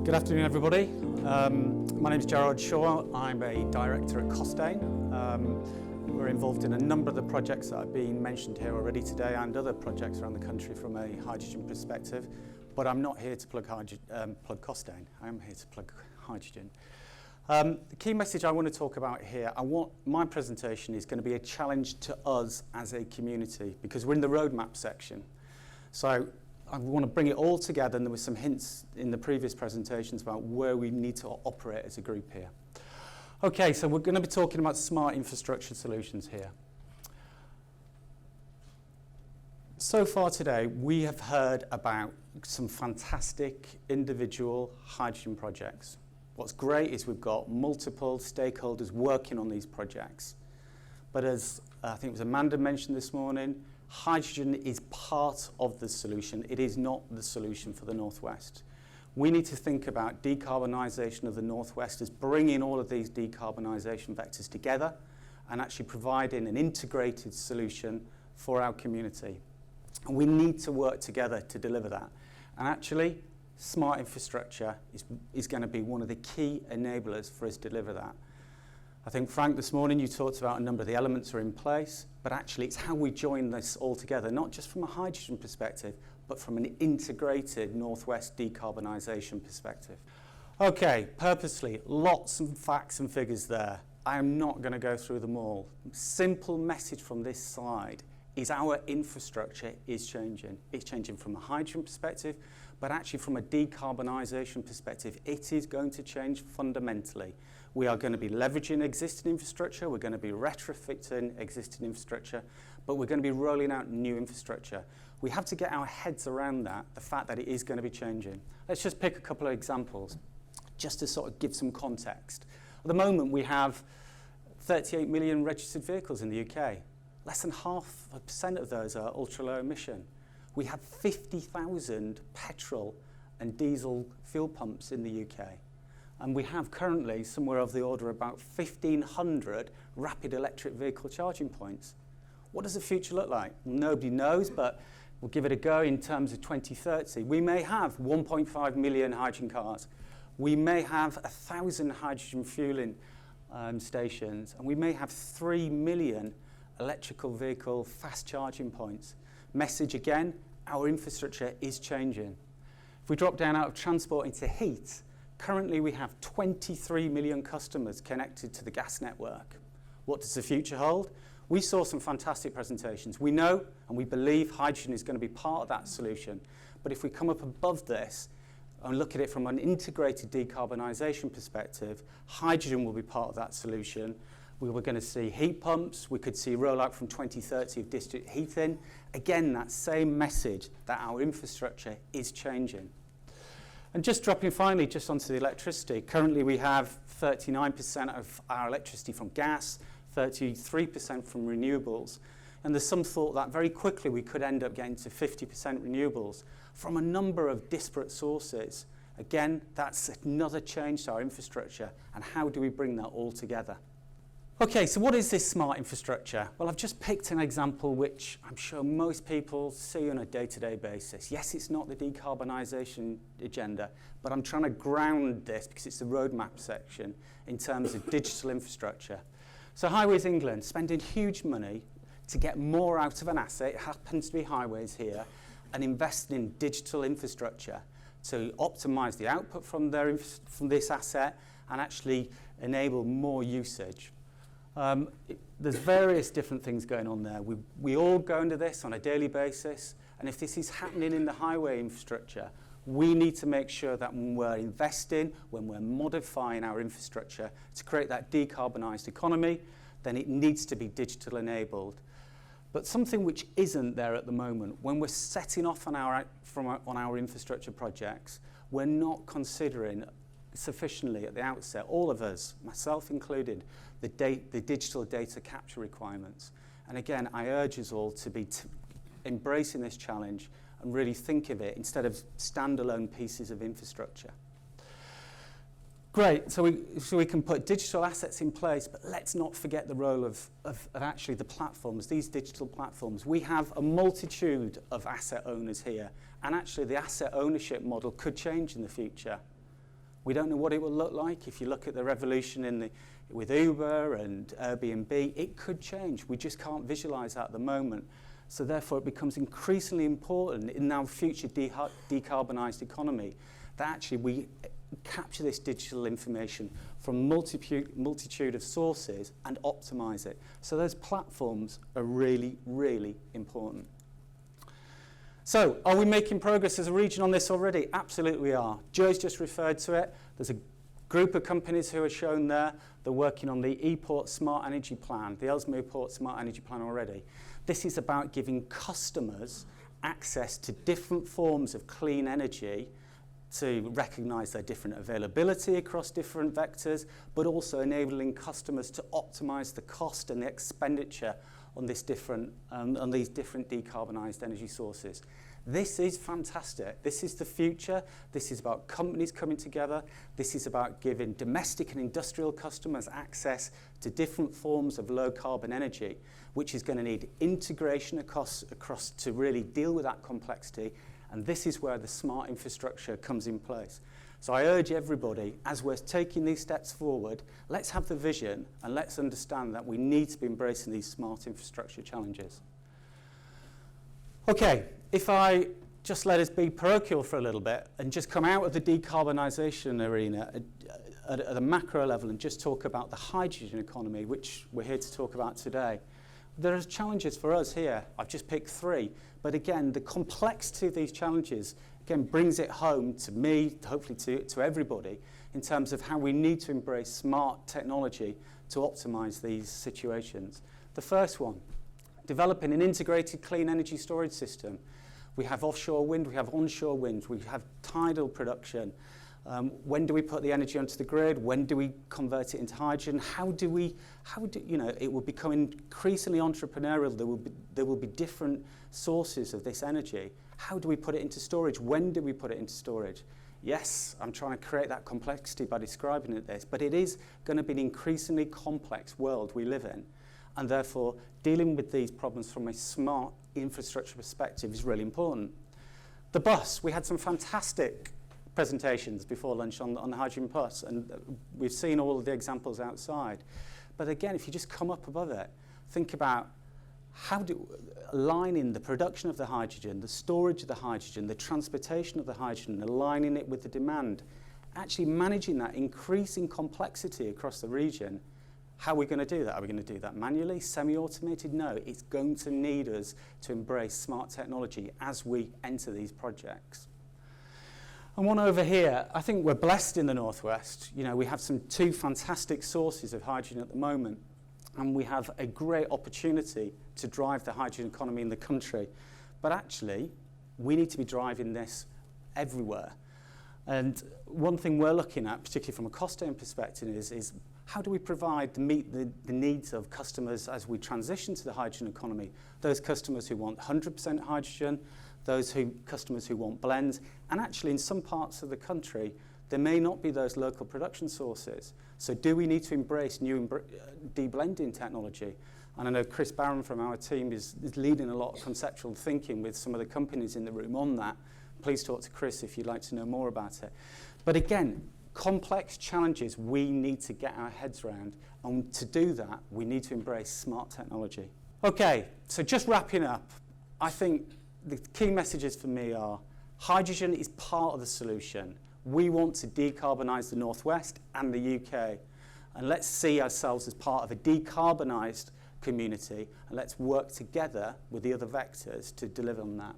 Good afternoon, everybody. My name is Gerard Shore. I'm a director at Costain. We're involved in a number of the projects that have been mentioned here already today and other projects around the country from a hydrogen perspective. But I'm not here to plug Costain. I'm here to plug hydrogen. The key message I want to talk about here, my presentation is going to be a challenge to us as a community because we're in the roadmap section. So I want to bring it all together, and there were some hints in the previous presentations about where we need to operate as a group here. Okay, so we're going to be talking about smart infrastructure solutions here. So far today, we have heard about some fantastic individual hydrogen projects. What's great is we've got multiple stakeholders working on these projects. But as I think it was Amanda mentioned this morning, hydrogen is part of the solution. It is not the solution for the Northwest. We need to think about decarbonisation of the Northwest as bringing all of these decarbonisation vectors together and actually providing an integrated solution for our community. And we need to work together to deliver that. And actually, smart infrastructure is going to be one of the key enablers for us to deliver that. I think, Frank, this morning you talked about a number of the elements are in place, but actually it's how we join this all together, not just from a hydrogen perspective, but from an integrated Northwest decarbonisation perspective. Okay, purposely, lots of facts and figures there. I am not going to go through them all. Simple message from this slide is our infrastructure is changing. It's changing from a hydrogen perspective, but actually from a decarbonisation perspective, it is going to change fundamentally. We are going to be leveraging existing infrastructure, we're going to be retrofitting existing infrastructure, but we're going to be rolling out new infrastructure. We have to get our heads around that, the fact that it is going to be changing. Let's just pick a couple of examples, just to sort of give some context. At the moment, we have 38 million registered vehicles in the UK. Less than 0.5% of those are ultra-low emission. We have 50,000 petrol and diesel fuel pumps in the UK. And we have currently somewhere of the order of about 1,500 rapid electric vehicle charging points. What does the future look like? Nobody knows, but we'll give it a go in terms of 2030. We may have 1.5 million hydrogen cars. We may have 1,000 hydrogen fueling stations, and we may have 3 million electrical vehicle fast charging points. Message again, our infrastructure is changing. If we drop down out of transport into heat, currently we have 23 million customers connected to the gas network. What does the future hold? We saw some fantastic presentations. We know and we believe hydrogen is going to be part of that solution. But if we come up above this and look at it from an integrated decarbonisation perspective, hydrogen will be part of that solution. We were going to see heat pumps. We could see rollout from 2030 of district heating. Again, that same message that our infrastructure is changing. And just dropping finally just onto the electricity. Currently we have 39% of our electricity from gas, 33% from renewables. And there's some thought that very quickly we could end up getting to 50% renewables from a number of disparate sources. Again, that's another change to our infrastructure. And how do we bring that all together? Okay, so what is this smart infrastructure? Well, I've just picked an example which I'm sure most people see on a day-to-day basis. Yes, it's not the decarbonisation agenda, but I'm trying to ground this because it's the roadmap section in terms of digital infrastructure. So Highways England spending huge money to get more out of an asset, it happens to be highways here, and investing in digital infrastructure to optimise the output from this asset and actually enable more usage. There's various different things going on there. We all go into this on a daily basis, and if this is happening in the highway infrastructure, we need to make sure that when we're investing, when we're modifying our infrastructure to create that decarbonised economy, then it needs to be digital enabled. But something which isn't there at the moment, when we're setting off on our infrastructure projects, we're not considering sufficiently at the outset, all of us, myself included, the digital data capture requirements. And again, I urge us all to be embracing this challenge and really think of it instead of standalone pieces of infrastructure. Great, so we can put digital assets in place, but let's not forget the role of actually the platforms, these digital platforms. We have a multitude of asset owners here, and actually the asset ownership model could change in the future. We don't know what it will look like. If you look at the revolution with Uber and Airbnb, it could change. We just can't visualize that at the moment. So therefore, it becomes increasingly important in our future decarbonised economy that actually we capture this digital information from multitude of sources and optimise it. So those platforms are really, really important. So, are we making progress as a region on this already? Absolutely we are. Joe's just referred to it. There's a group of companies who are shown there. They're working on the ePort Smart Energy Plan, the Ellesmere Port Smart Energy Plan already. This is about giving customers access to different forms of clean energy to recognise their different availability across different vectors, but also enabling customers to optimise the cost and the expenditure on these different decarbonised energy sources. This is fantastic. This is the future. This is about companies coming together. This is about giving domestic and industrial customers access to different forms of low carbon energy, which is going to need integration across to really deal with that complexity. And this is where the smart infrastructure comes in place. So I urge everybody, as we're taking these steps forward, let's have the vision and let's understand that we need to be embracing these smart infrastructure challenges. Okay, if I just let us be parochial for a little bit and just come out of the decarbonisation arena at a macro level and just talk about the hydrogen economy, which we're here to talk about today. There are challenges for us here. I've just picked 3. But again, the complexity of these challenges, again, brings it home to me, hopefully to everybody, in terms of how we need to embrace smart technology to optimise these situations. The first one, developing an integrated clean energy storage system. We have offshore wind, we have onshore wind, we have tidal production. When do we put the energy onto the grid? When do we convert it into hydrogen? It will become increasingly entrepreneurial. There will be different sources of this energy. How do we put it into storage? When do we put it into storage? Yes, I'm trying to create that complexity by describing it this, but it is going to be an increasingly complex world we live in. And therefore, dealing with these problems from a smart infrastructure perspective is really important. The bus, we had some fantastic presentations before lunch on the hydrogen bus, and we've seen all of the examples outside. But again, if you just come up above it, think about aligning the production of the hydrogen, the storage of the hydrogen, the transportation of the hydrogen, aligning it with the demand, actually managing that increasing complexity across the region. How are we going to do that? Are we going to do that manually, semi-automated? No, it's going to need us to embrace smart technology as we enter these projects. And one over here, I think we're blessed in the Northwest. You know, we have 2 fantastic sources of hydrogen at the moment, and we have a great opportunity to drive the hydrogen economy in the country. But actually, we need to be driving this everywhere. And one thing we're looking at, particularly from a Costain perspective, is how do we meet the needs of customers as we transition to the hydrogen economy? Those customers who want 100% hydrogen, those customers who want blends, and actually in some parts of the country, there may not be those local production sources. So do we need to embrace new deblending technology? And I know Chris Barron from our team is leading a lot of conceptual thinking with some of the companies in the room on that. Please talk to Chris if you'd like to know more about it. But again, complex challenges we need to get our heads around, and to do that, we need to embrace smart technology. Okay, so just wrapping up, I think the key messages for me are hydrogen is part of the solution. We want to decarbonise the Northwest and the UK, and let's see ourselves as part of a decarbonised community, and let's work together with the other vectors to deliver on that.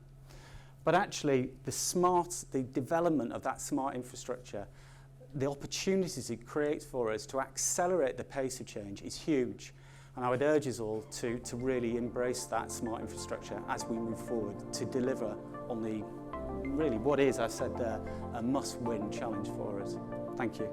But actually, the development of that smart infrastructure, the opportunities it creates for us to accelerate the pace of change is huge. And I would urge us all to really embrace that smart infrastructure as we move forward to deliver on what is, I said there, a must-win challenge for us. Thank you.